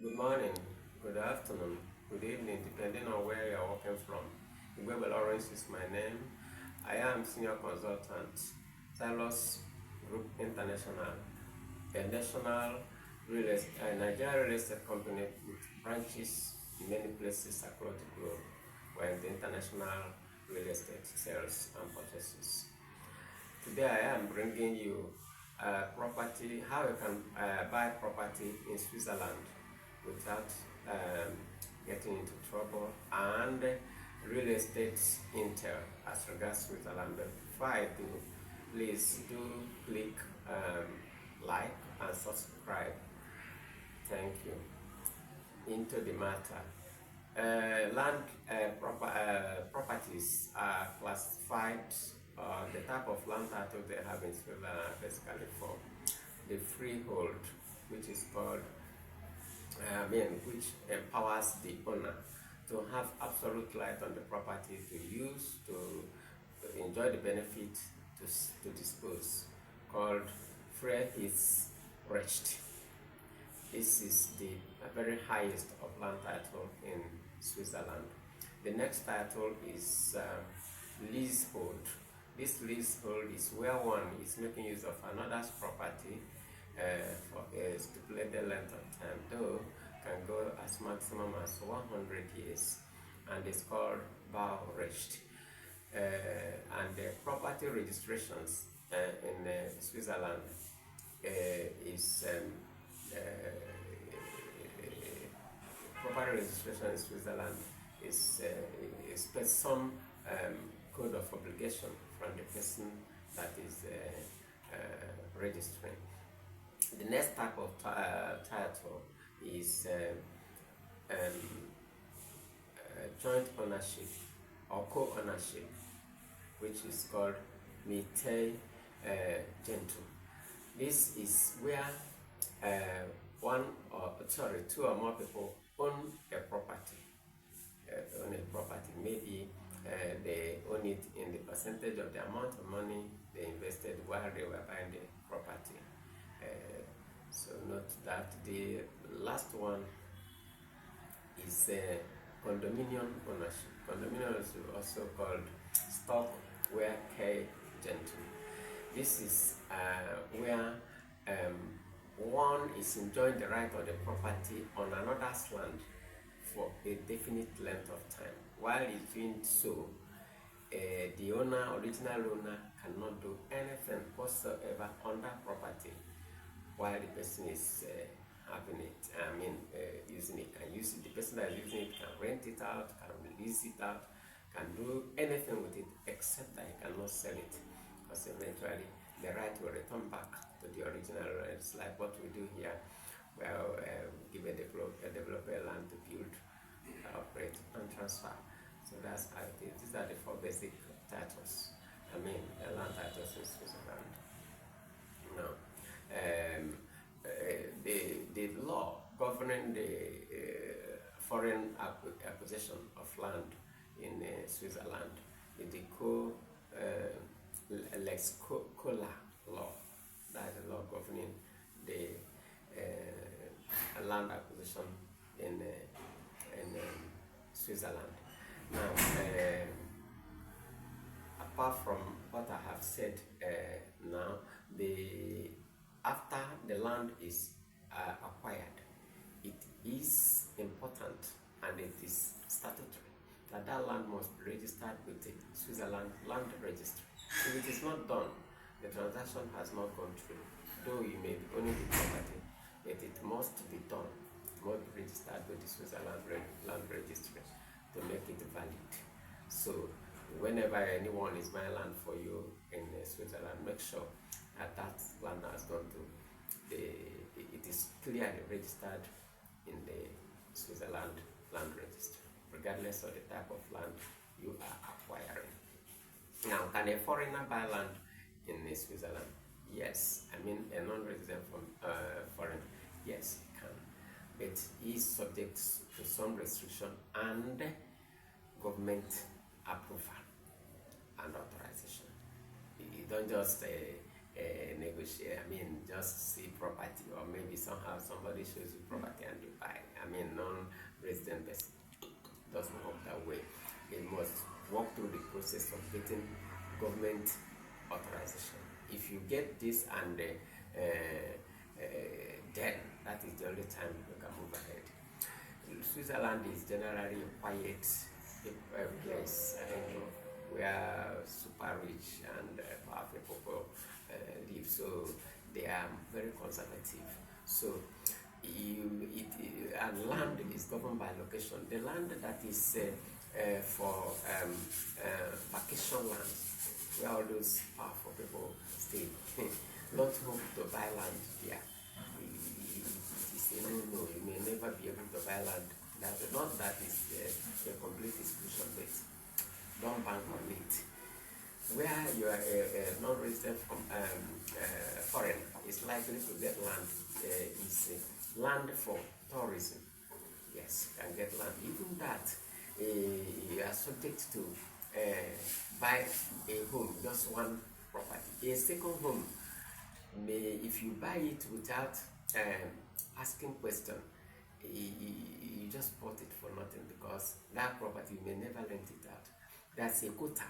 Good morning, good afternoon, good evening, depending on where you're working from. Igwe Lawrence is my name. I am Senior Consultant, Silos Group International, a national Nigerian real estate company with branches in many places across the globe. We're in the international real estate sales and purchases. Today I am bringing you property, how you can buy property in Switzerland without getting into trouble, and real estate intel as regards Switzerland. But before I do, please do click like and subscribe. Thank you. Into the matter. Properties are classified, the type of land title they have in Switzerland basically for the freehold, which is called, which empowers the owner to have absolute right on the property to use, to enjoy the benefit, to dispose, called Freiheitsrecht. This is the very highest of land title in Switzerland. The next title is leasehold. This leasehold is where one is making use of another's property for a stipulated length of time, though can go as maximum as 100 years, and it's called Baurecht. And the property registrations in Switzerland is property registration in Switzerland is some code of obligation from the person that is registering. The next type of title is joint ownership or co-ownership, which is called Miete Gentle. This is where two or more people own a property. Maybe they own it in the percentage of the amount of money they invested while they were buying the property. So note that the last one is condominium ownership. Condominium is also called Stockware Gentle. This is where one is enjoying the right of the property on another's land for a definite length of time. While he's doing so, the original owner, cannot do anything whatsoever on that property while the person is having it. Using it, can use it. The person that is using it can rent it out, can release it out, can do anything with it except that he cannot sell it, because eventually the right will return back to the original. It's like what we do here, where we give a developer land to build, operate, and transfer. So that's how it is. These are the four basic titles. Land titles in Switzerland. Now, the law governing the foreign acquisition of land in Switzerland is the Lex Kola law. That is the law governing the land acquisition in Switzerland. Now, apart from what I have said now, after the land is acquired, it is important and it is statutory that land must be registered with the Switzerland Land Registry. If it is not done, the transaction has not gone through. Though you may be owning the property, but it must be done. It must be registered with the Switzerland Land Registry to make it valid. So whenever anyone is buying land for you in Switzerland, make sure that land has gone to it is clearly registered in the Switzerland Land Registry, regardless of the type of land you are acquiring. Now, can a foreigner buy land in Switzerland? Yes. A non-resident foreign, yes, he can. But he is subject to some restriction and government approval and authorization. You don't just negotiate. I mean, just see property, or maybe somehow somebody shows you property and you buy. I mean, non-resident person doesn't work that way. They must walk through the process of getting government authorization. If you get this and then that is the only time you can move ahead. Switzerland is generally a quiet place, I don't know, where super rich and powerful people live. So they are very conservative. So and land is governed by location. The land that is for vacation land, where all those powerful people stay, not hope to buy land here. It is a no, you may never be able to buy land. Not that is a complete exclusion, but don't bank on it. Where you are a non-resident from foreign is likely to get land is land for tourism. Yes, you can get land. Even that, you are subject to buy a home, just one property. A second home, if you buy it without asking question, you just bought it for nothing, because that property you may never rent it out. That's a quota.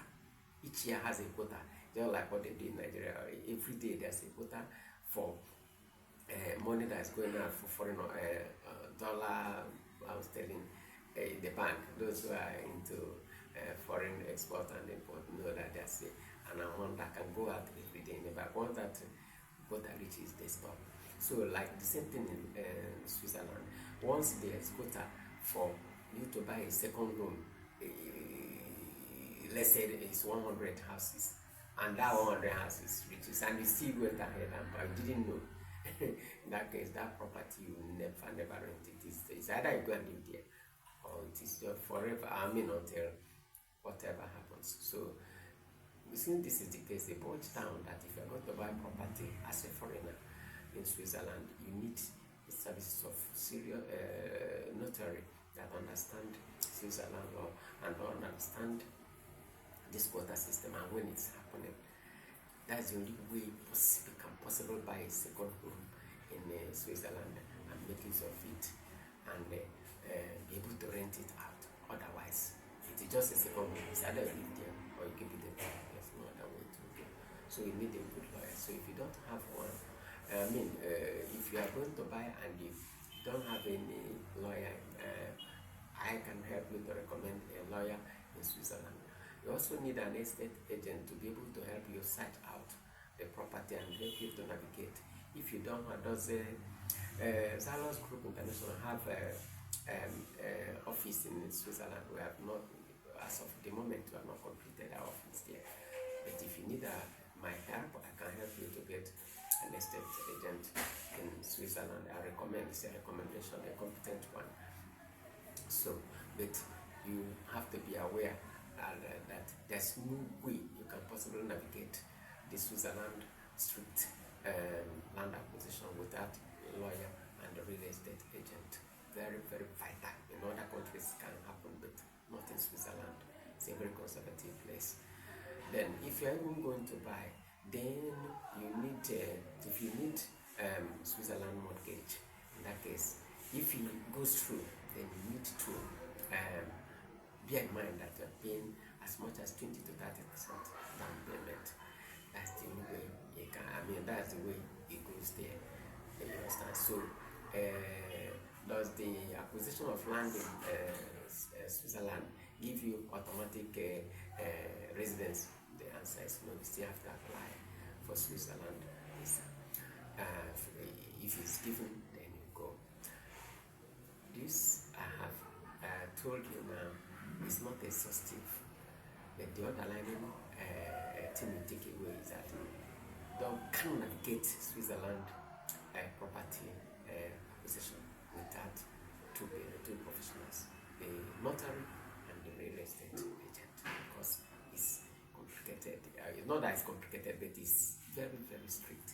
Each year has a quota, just like what they do in Nigeria. Every day there's a quota for money that's going out for foreign dollar, pound sterling in the bank. Those who are into foreign export and import know that there's an amount that can go out every day in the bank. Once that quota reaches, they stop. So like the same thing in Switzerland. Once there's quota for you to buy a second home, let's say it's 100 houses, and that 100 houses reaches, and you still went ahead and buy, you didn't know. In that case, that property you never rent it. It's either you go and live there, or it is just forever. I mean, until whatever happens. So, since this is the case, they brought down that if you're going to buy property as a foreigner in Switzerland, you need the services of serious notary that understand Switzerland law and understand this quota system, and when it's happening, that's the only way possible buy a second home in Switzerland and make use of it and be able to rent it out. Otherwise, it is just a second home. It's either you live there or you keep it there. There's no other way to go. So you need a good lawyer. So if you don't have one, if you are going to buy and you don't have any lawyer, I can help you to recommend a lawyer in Switzerland. You also need an estate agent to be able to help you search out the property and help you to navigate. If you don't have, does Zalos Group International have office in Switzerland? We have not, as of the moment, we have not completed our office there. But if you need my help, I can help you to get an estate agent in Switzerland. I recommend, it's a recommendation, a competent one. So, but you have to be aware that there's no way you can possibly navigate the Switzerland strict land acquisition without a lawyer and a real estate agent. Very, very vital. In other countries can happen, but not in Switzerland. It's a very conservative place. Then, if you're even going to buy, then you need, if you need Switzerland mortgage, in that case, if it goes through, then you need to bear in mind that you're paying as much as 20 to 30% down payment. That's the only way you can, that's the way it goes there. You understand? So, does the acquisition of land in Switzerland give you automatic residence? The answer is no. You still have to apply for Switzerland visa. If it's given, then you go. This I have told you now is not exhaustive, but the underlying thing you take away is that you can navigate Switzerland property acquisition without two professionals, the notary and the real estate agent, because it's complicated. Not that it's complicated, but it's very, very strict.